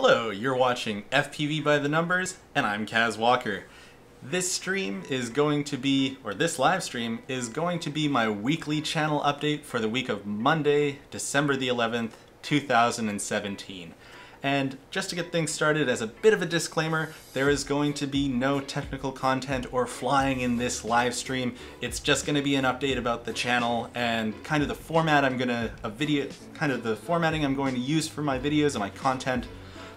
Hello, you're watching FPV by the Numbers, and I'm Kaz Walker. This stream is going to be, or this live stream is going to be my weekly channel update for the week of Monday, December the 11th, 2017. And just to get things started, as a bit of a disclaimer, there is going to be no technical content or flying in this live stream. It's just going to be an update about the channel and kind of the format the formatting I'm going to use for my videos and my content.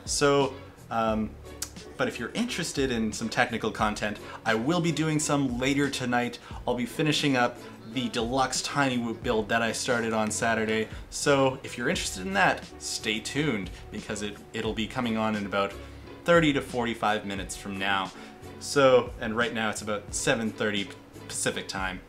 So, but if you're interested in some technical content, I will be doing some later tonight. I'll be finishing up the deluxe Tiny Whoop build that I started on Saturday. So if you're interested in that, stay tuned because it'll be coming on in about 30 to 45 minutes from now. So, and right now it's about 7:30 Pacific time.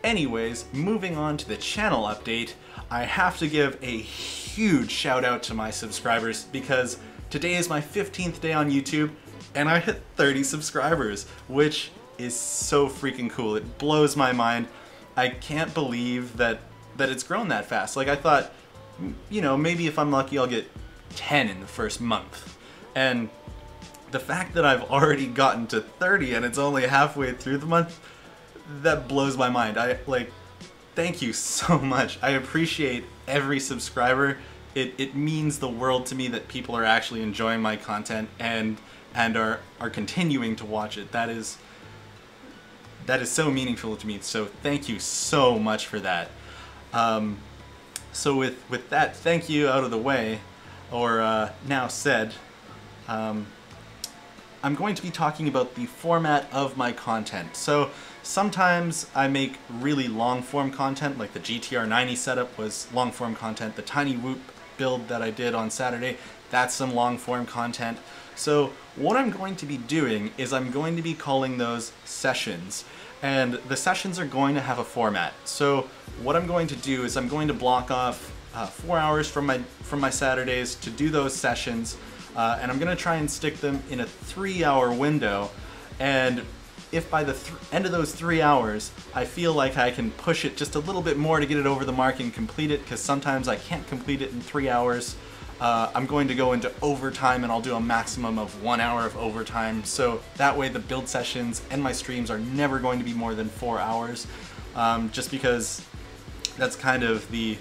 Anyways, moving on to the channel update, I have to give a huge shout out to my subscribers because today is my 15th day on YouTube and I hit 30 subscribers, which is so freaking cool. It blows my mind. I can't believe that it's grown that fast. Like I thought, you know, maybe if I'm lucky I'll get 10 in the first month. And the fact that I've already gotten to 30 and it's only halfway through the month, that blows my mind. Thank you so much. I appreciate every subscriber. It means the world to me that people are actually enjoying my content and are continuing to watch it. That is so meaningful to me, so thank you so much for that. So with that thank you out of the way, or now said, I'm going to be talking about the format of my content. So sometimes I make really long form content, like the GTR 90 setup was long form content, the Tiny Whoop build that I did on Saturday, that's some long form content. So what I'm going to be doing is I'm going to be calling those sessions. And the sessions are going to have a format. So what I'm going to do is I'm going to block off 4 hours from my Saturdays to do those sessions, and I'm going to try and stick them in a 3-hour window. And if by the end of those 3 hours I feel like I can push it just a little bit more to get it over the mark and complete it, because sometimes I can't complete it in 3 hours, I'm going to go into overtime and I'll do a maximum of 1 hour of overtime. So that way the build sessions and my streams are never going to be more than 4 hours, just because that's kind of the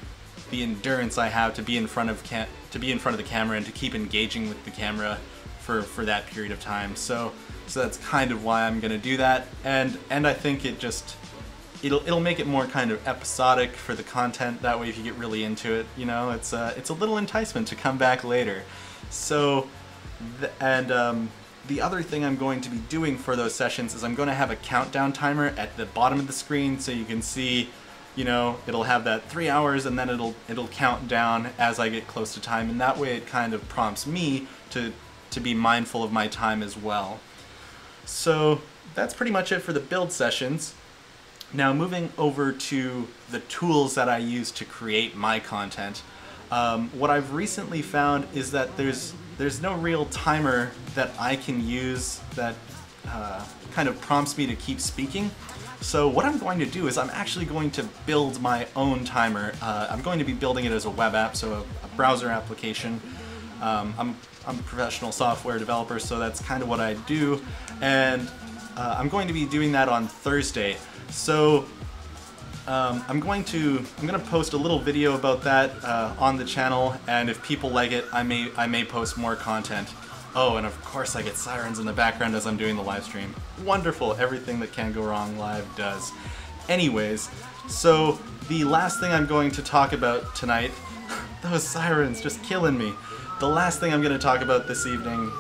endurance I have to be in front of the camera and to keep engaging with the camera for that period of time. So that's kind of why I'm going to do that, and I think it'll make it more kind of episodic for the content. That way if you get really into it, you know, it's a little enticement to come back later. So, the other thing I'm going to be doing for those sessions is I'm going to have a countdown timer at the bottom of the screen, so you can see, you know, it'll have that 3 hours and then it'll count down as I get close to time, and that way it kind of prompts me to be mindful of my time as well. So that's pretty much it for the build sessions. Now moving over to the tools that I use to create my content, what I've recently found is that there's no real timer that I can use that kind of prompts me to keep speaking. So what I'm going to do is I'm actually going to build my own timer. I'm going to be building it as a web app, so a browser application. I'm a professional software developer, so that's kind of what I do, and I'm going to be doing that on Thursday. So I'm gonna post a little video about that on the channel, and if people like it, I may post more content. Oh, and of course I get sirens in the background as I'm doing the live stream. Wonderful, everything that can go wrong live does. Anyways, so the last thing I'm going to talk about tonight, those sirens just killing me. The last thing I'm going to talk about this evening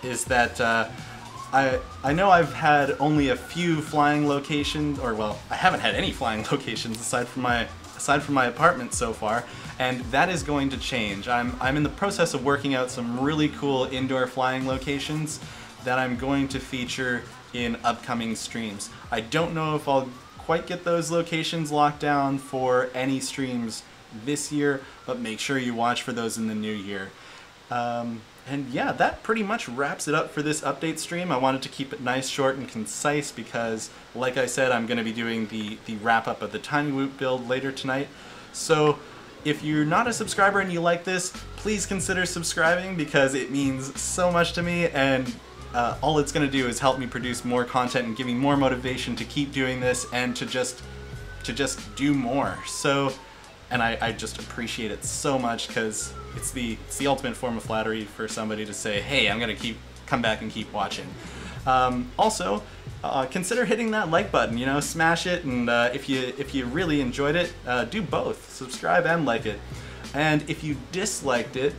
is that I know I've had only a few flying locations, or well, I haven't had any flying locations aside from my apartment so far, and that is going to change. I'm in the process of working out some really cool indoor flying locations that I'm going to feature in upcoming streams. I don't know if I'll quite get those locations locked down for any streams this year, but make sure you watch for those in the new year. And yeah, that pretty much wraps it up for this update stream. I wanted to keep it nice, short, and concise because, like I said, I'm going to be doing the wrap-up of the Tiny Whoop build later tonight. So If you're not a subscriber and you like this, please consider subscribing because it means so much to me, and all it's going to do is help me produce more content and give me more motivation to keep doing this and to just do more. So, and I just appreciate it so much because it's the ultimate form of flattery for somebody to say, hey, I'm going to come back and keep watching. Also, consider hitting that like button, you know, smash it, and if you really enjoyed it, do both, subscribe and like it. And if you disliked it,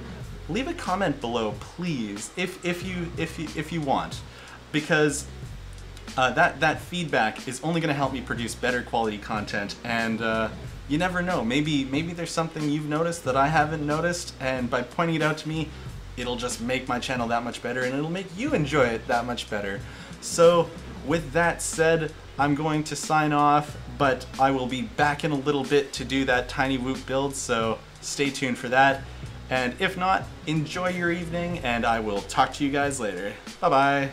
leave a comment below, please, if you want, because that feedback is only going to help me produce better quality content, and you never know, maybe there's something you've noticed that I haven't noticed, and by pointing it out to me, it'll just make my channel that much better, and it'll make you enjoy it that much better. So with that said, I'm going to sign off, but I will be back in a little bit to do that Tiny Whoop build, so stay tuned for that. And if not, enjoy your evening, and I will talk to you guys later. Bye-bye.